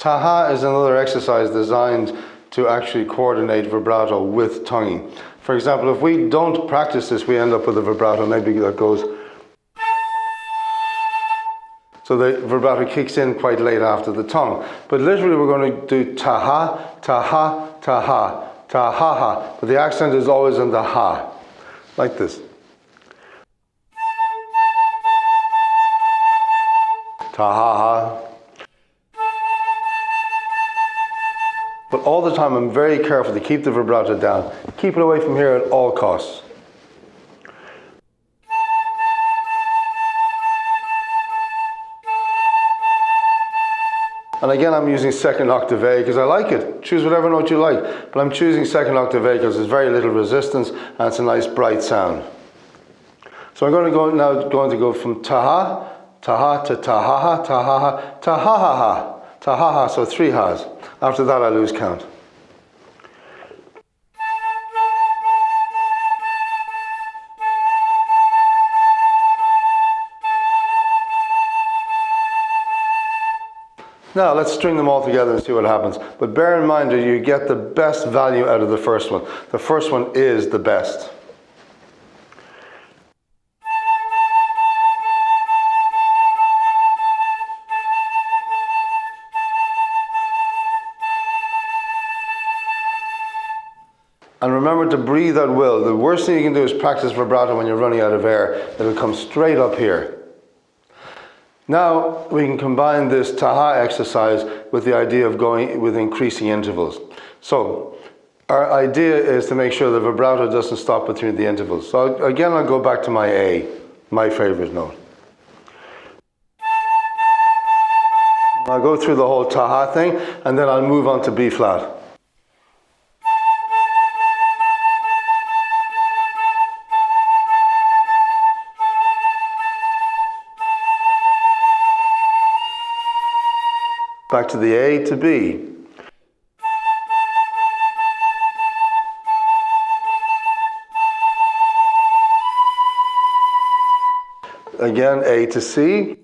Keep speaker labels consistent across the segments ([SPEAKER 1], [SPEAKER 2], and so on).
[SPEAKER 1] Ta-ha is another exercise designed to actually coordinate vibrato with tonguing. For example, if we don't practice this, we end up with a vibrato maybe that goes. So the vibrato kicks in quite late after the tongue. But literally we're going to do ta-ha, ta-ha, ta-ha, ta-ha-ha. But the accent is always on the ha, like this. Ta-ha-ha. But all the time I'm very careful to keep the vibrato down. Keep it away from here at all costs. And again, I'm using second octave A because I like it. Choose whatever note you like. But I'm choosing second octave A because there's very little resistance and it's a nice bright sound. So I'm going to go from ta-ha, ta-ha to ta-ha-ha, ta-ha-ha, ta-ha-ha-ha, ta-ha-ha, so 3 ha's. After that I lose count. Now let's string them all together and see what happens. But bear in mind that you get the best value out of the first one. The first one is the best. And remember to breathe at will. The worst thing you can do is practice vibrato when you're running out of air. It'll come straight up here. Now we can combine this ta-ha exercise with the idea of going with increasing intervals. So our idea is to make sure the vibrato doesn't stop between the intervals. So again, I'll go back to my A, my favorite note. I'll go through the whole ta-ha thing and then I'll move on to B flat. Back to the A to B. Again, A to C.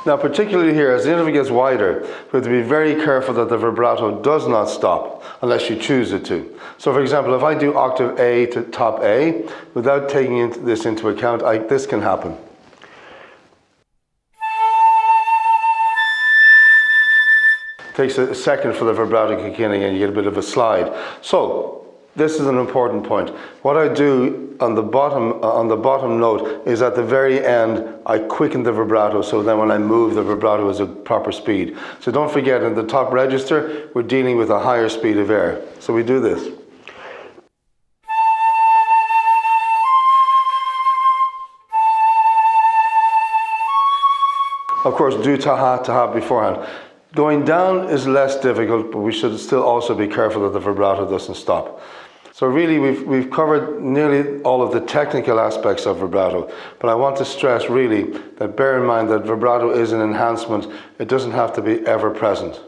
[SPEAKER 1] Now, particularly here, as the interval gets wider, we have to be very careful that the vibrato does not stop unless you choose it to. So, for example, if I do octave A to top A, without taking this into account, this can happen. It takes a second for the vibrato to kick in again, you get a bit of a slide. So, this is an important point. What I do on the bottom note is at the very end, I quicken the vibrato, so then when I move, the vibrato is a proper speed. So don't forget, in the top register, we're dealing with a higher speed of air. So we do this. Of course, do ta-ha, ta-ha beforehand. Going down is less difficult, but we should still also be careful that the vibrato doesn't stop. So really we've covered nearly all of the technical aspects of vibrato, but I want to stress really that bear in mind that vibrato is an enhancement. It doesn't have to be ever present.